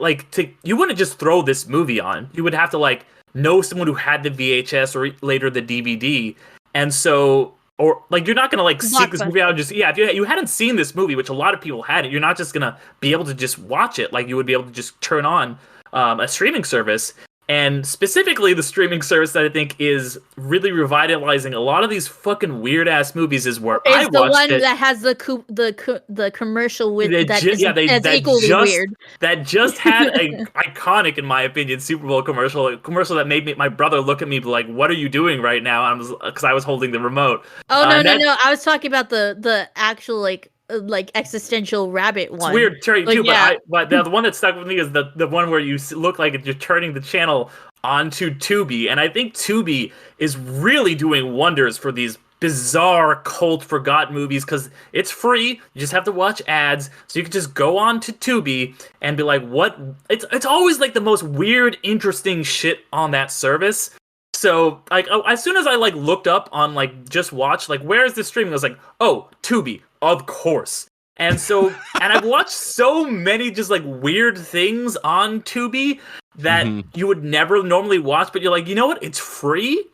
you wouldn't just throw this movie on. You would have to like know someone who had the VHS or later the DVD, and so or like you're not gonna like seek this movie out and just if you hadn't seen this movie, which a lot of people hadn't, you're not just gonna be able to just watch it like you would be able to just turn on a streaming service. And specifically, the streaming service that I think is really revitalizing a lot of these fucking weird ass movies is where I watched it. It's the one that has the commercial with that's equally weird. That just had a iconic, in my opinion, Super Bowl commercial. A commercial that made my brother look at me like, "What are you doing right now?" And because I was holding the remote. Oh no! I was talking about the actual like existential rabbit one. It's weird too, but the one that stuck with me is the one where you look like you're turning the channel onto Tubi, and I think Tubi is really doing wonders for these bizarre cult forgotten movies because it's free. You just have to watch ads, so you can just go on to Tubi and be like, "What?" It's always like the most weird, interesting shit on that service. So, like, as soon as I like looked up on like just watch like where is this streaming, I was like, "Oh, Tubi." Of course. And so, and I've watched so many just like weird things on Tubi that you would never normally watch, but you're like, you know what? It's free.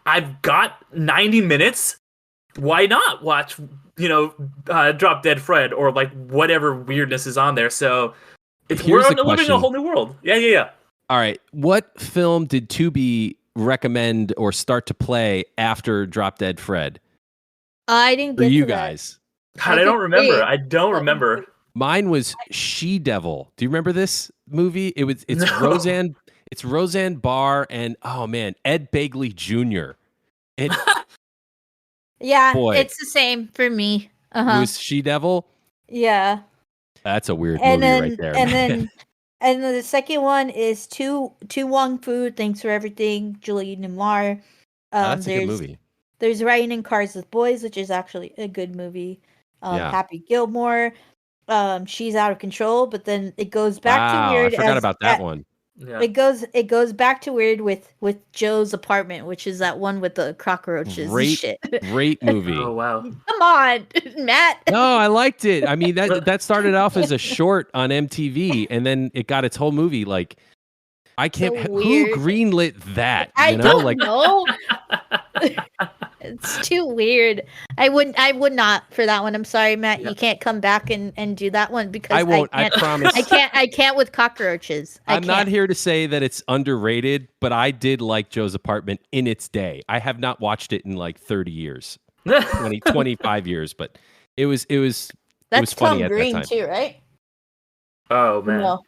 I've got 90 minutes. why not watch, Drop Dead Fred or like whatever weirdness is on there? So we're living a whole new world. Yeah. All right, what film did Tubi recommend or start to play after Drop Dead Fred? I didn't get for you to that. guys. God, I don't remember. I don't remember. Mine was She Devil. Do you remember this movie? It's No. Roseanne Barr and Ed Begley Jr. Yeah, Boy. it's the same for me. It was She Devil. Yeah. That's a weird movie right there. And then the second one is Tu Wong Fu. Thanks for everything, Julie Newmar. That's a good movie. There's Riding in Cars with Boys, which is actually a good movie. Happy Gilmore. She's Out of Control, but then it goes back to weird. I forgot about that one. Yeah. It goes back to weird with Joe's Apartment, which is that one with the cockroaches and shit. Great movie. Oh wow! Come on, Matt. No, I liked it. I mean that started off as a short on MTV, and then it got its whole movie. Like, I can't. Who greenlit that? I don't know. It's too weird. I would not for that one. I'm sorry, Matt. You can't come back and do that one because I won't. I promise. I can't with cockroaches. I'm not here to say that it's underrated, but I did like Joe's Apartment in its day. I have not watched it in like 30 years, 25 years, but it was That's funny Tom at Green that time. too, right? Oh man. No.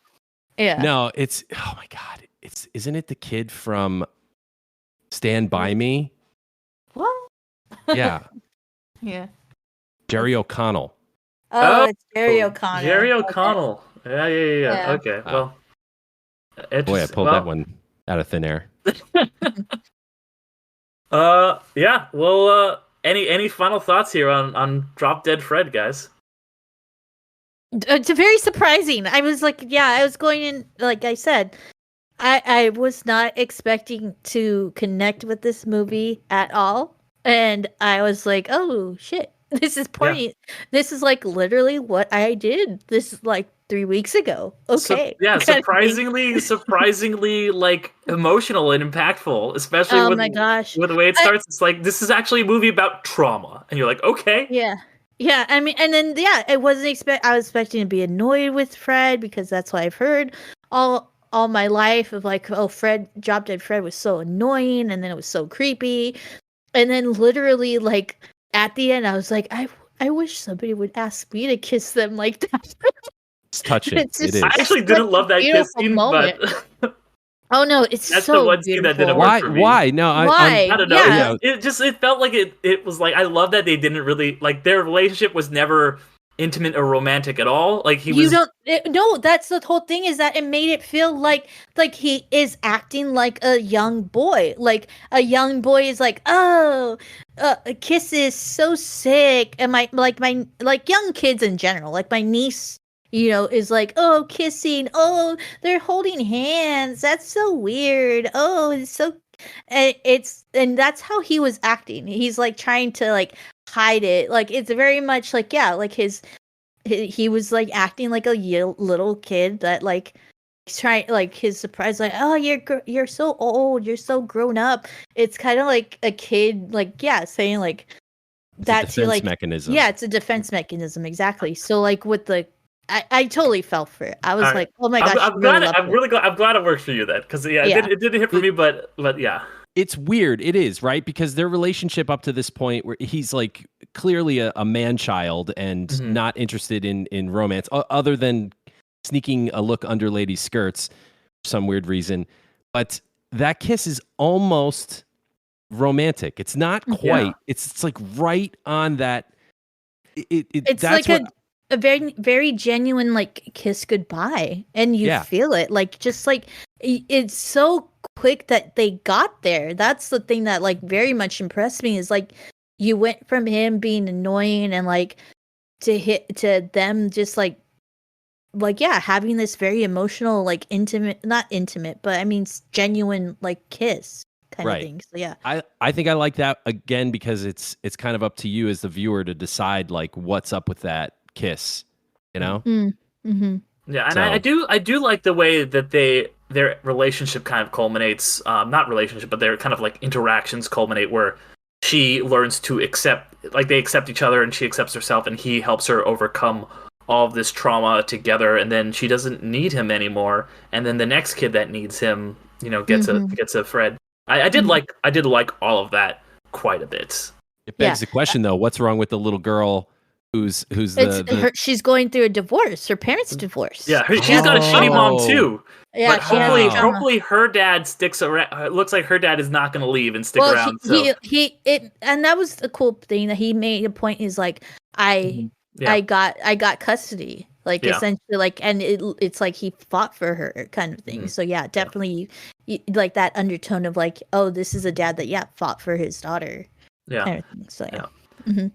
Yeah. No, it's oh my god. Isn't it the kid from Stand By Me? What? Yeah. Yeah. Jerry O'Connell. Oh, it's Jerry O'Connell. Jerry O'Connell. Okay. Yeah. Okay. Well. Boy, I pulled that one out of thin air. Yeah. Well, any final thoughts here on Drop Dead Fred, guys? It's very surprising. I was like, I was going in, like I said, I was not expecting to connect with this movie at all. And I was like, oh shit, this is porny. Yeah. This is like literally what I did. This is like 3 weeks ago. Okay. Surprisingly like emotional and impactful, especially with the way it starts. It's like, this is actually a movie about trauma. And you're like, okay. Yeah. Yeah, I mean, and then I was expecting to be annoyed with Fred because that's what I've heard all my life of like, oh, Drop Dead Fred was so annoying, and then it was so creepy, and then literally like at the end, I was like, I wish somebody would ask me to kiss them like that. It's touching. It is. I actually didn't love that kiss scene, but. Oh no, that's the one scene that didn't work for me. Why? No, I don't know. Yeah. It felt like it was like, I love that they didn't really like, their relationship was never intimate or romantic at all. Like no, that's the whole thing, is that it made it feel like he is acting like a young boy. Like a young boy is like, oh, a kiss is so sick, and my young kids in general, like my niece, is like, oh, kissing. Oh, they're holding hands. That's so weird. Oh, it's so, and that's how he was acting. He's like trying to like hide it. Like it's very much like, like he was like acting like a little kid that like trying, like his surprise, like, oh, you're so old. You're so grown up. It's kind of like a kid, like, saying like that's a defense mechanism. Yeah, it's a defense mechanism. Exactly. So like with the, I totally fell for it. I was like, oh my gosh. I'm glad it worked for you then. Because it didn't hit for me, but yeah. It's weird. It is, right? Because their relationship up to this point, where he's like clearly a man-child and not interested in romance, other than sneaking a look under ladies' skirts for some weird reason. But that kiss is almost romantic. It's not quite. Yeah. It's like right on that. It's that's like a very, very genuine like kiss goodbye, and you feel it, like just like it's so quick that they got there. That's the thing that like very much impressed me, is like you went from him being annoying and like to them just like having this very emotional, like not intimate, but I mean genuine like kiss kind of thing. So yeah, I think I like that again because it's kind of up to you as the viewer to decide like what's up with that kiss, Mm-hmm. Yeah, and so, I do like the way that their relationship kind of culminates, not relationship, but their kind of like interactions culminate where she learns to accept like they accept each other and she accepts herself, and he helps her overcome all of this trauma together, and then she doesn't need him anymore, and then the next kid that needs him, gets a Fred. I did like all of that quite a bit. It begs the question though, what's wrong with the little girl who's she's going through a divorce, her parents divorced. Yeah, she's got a shitty mom too. Yeah, but hopefully her dad sticks around. It looks like her dad is not going to leave and stick around. And that was the cool thing that he made a point. Is like, I got custody, like essentially, like, and it's like he fought for her kind of thing. So yeah, definitely, you, like that undertone of like, oh, this is a dad that fought for his daughter. Yeah. Kind of thing. So yeah.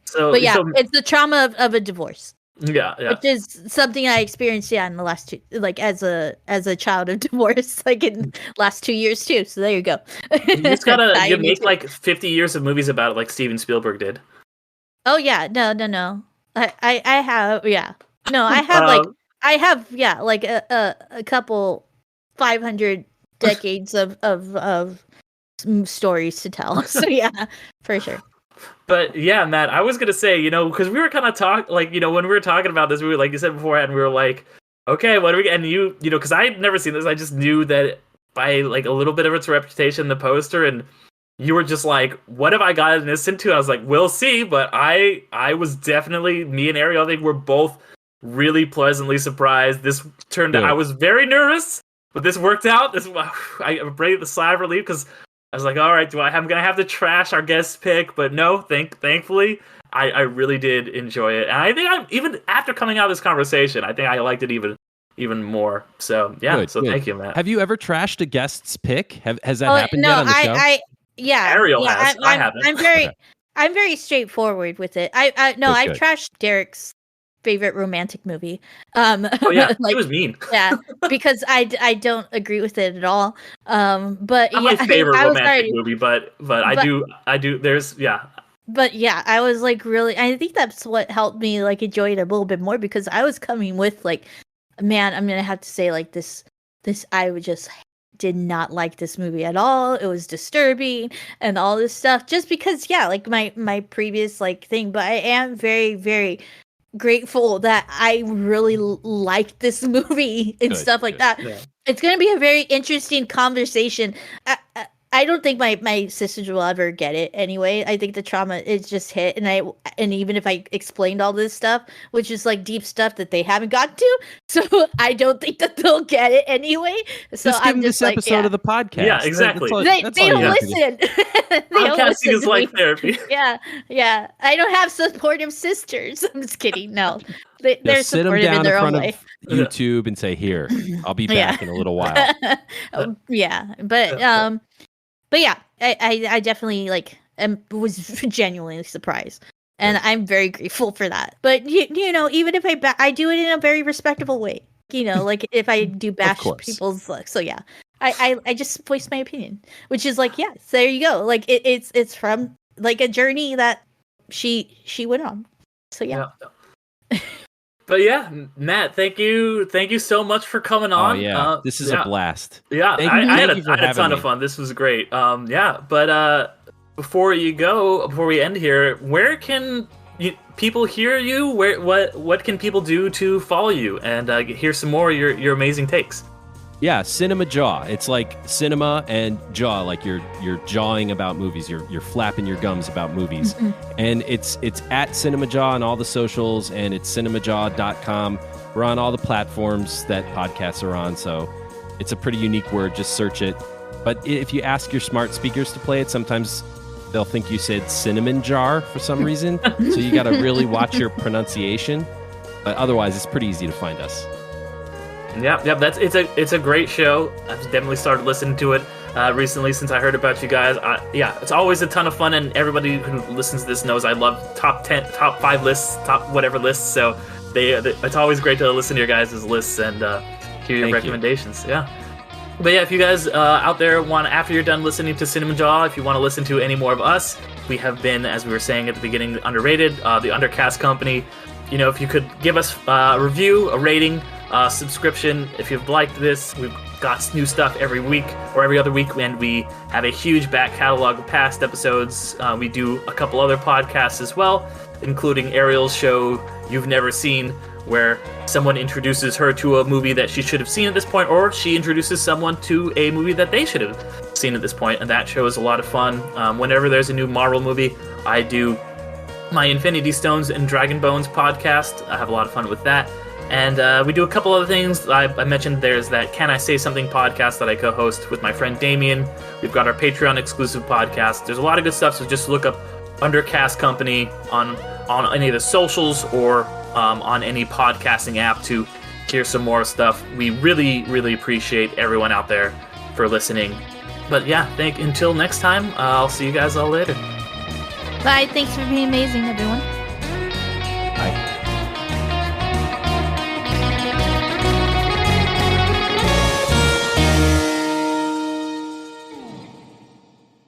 So, but it's the trauma of a divorce. Yeah. Which is something I experienced, in the last two, like as a child of divorce, like in last 2 years too. So there you go. You just gotta make like 50 years of movies about it, like Steven Spielberg did. Oh yeah, no. I have no, I have I have like a couple 500 decades of stories to tell. So yeah, for sure. But yeah, Matt, I was gonna say, because we were kind of when we were talking about this, we were, like you said beforehand, we were like, okay, what are we? And because I had never seen this, I just knew that by like a little bit of its reputation, the poster, and you were just like, what have I gotten this into? I was like, we'll see. But I was definitely, me and Ariel, I think we're both really pleasantly surprised. This turned out, I was very nervous, but this worked out. I breathed a sigh of relief because I was like, all right, I'm going to have to trash our guest pick, but no, thankfully, I really did enjoy it. And I think even after coming out of this conversation, I think I liked it even more. So yeah, good. Thank you, Matt. Have you ever trashed a guest's pick? Has that happened yet on the show? Ariel has. I haven't. I'm very straightforward with it. I've trashed Derek's favorite romantic movie. Oh yeah, like, it was mean. Yeah, because I don't agree with it at all. But not my favorite romantic movie, but I do. There's But yeah, I was like really. I think that's what helped me like enjoy it a little bit more, because I was coming with like, man, I'm gonna have to say like this. I would just did not like this movie at all. It was disturbing and all this stuff, just because like my previous like thing. But I am very, very grateful that I really liked this movie and stuff like that. Yeah. It's going to be a very interesting conversation. I don't think my sisters will ever get it anyway. I think the trauma is just hit, and even if I explained all this stuff, which is like deep stuff that they haven't got to, so I don't think that they'll get it anyway. So just give them this episode of the podcast. Yeah, exactly. They don't listen. Podcasting is like therapy. Yeah. I don't have supportive sisters. I'm just kidding. No, they're sit them supportive down in their front own way. Of YouTube and say, "Here, I'll be back in a little while." But yeah, I definitely was genuinely surprised, and I'm very grateful for that. But you know, even if I do it in a very respectable way, like if I do bash people's luck. So yeah, I just voiced my opinion, which is like, yes, there you go. Like it's from like a journey that she went on. So yeah. But yeah, Matt, thank you so much for coming on. Oh yeah, this is a blast. Yeah, I had a ton of fun. This was great. But before we end here, where can people hear you? What can people do to follow you and hear some more of your amazing takes? Yeah, CinemaJaw. It's like cinema and jaw, like you're jawing about movies. You're flapping your gums about movies. Mm-hmm. And it's at CinemaJaw on all the socials, and it's cinemajaw.com. We're on all the platforms that podcasts are on, so it's a pretty unique word. Just search it. But if you ask your smart speakers to play it, sometimes they'll think you said cinnamon jar for some reason. So you got to really watch your pronunciation. But otherwise, it's pretty easy to find us. Yeah, it's a great show. I've definitely started listening to it recently since I heard about you guys. It's always a ton of fun, and everybody who listens to this knows I love top 10, top 5 lists, top whatever lists. So it's always great to listen to your guys' lists and hear your recommendations. Yeah. But yeah, if you guys out there after you're done listening to CinemaJaw, if you want to listen to any more of us, we have been, as we were saying at the beginning, underrated, the Undercast company. If you could give us a review, a rating, subscription, if you've liked this, we've got new stuff every week or every other week, and we have a huge back catalog of past episodes. We do a couple other podcasts as well, including Ariel's show You've Never Seen, where someone introduces her to a movie that she should have seen at this point, or she introduces someone to a movie that they should have seen at this point, and that show is a lot of fun. Whenever there's a new Marvel movie, I do my Infinity Stones and Dragon Bones podcast. I have a lot of fun with that. And we do a couple other things. I mentioned there's that Can I Say Something podcast that I co-host with my friend Damien. We've got our Patreon exclusive podcast. There's a lot of good stuff, so just look up Undercast Company on any of the socials or on any podcasting app to hear some more stuff. We really, really appreciate everyone out there for listening. But yeah, until next time, I'll see you guys all later. Bye. Thanks for being amazing, everyone. Bye.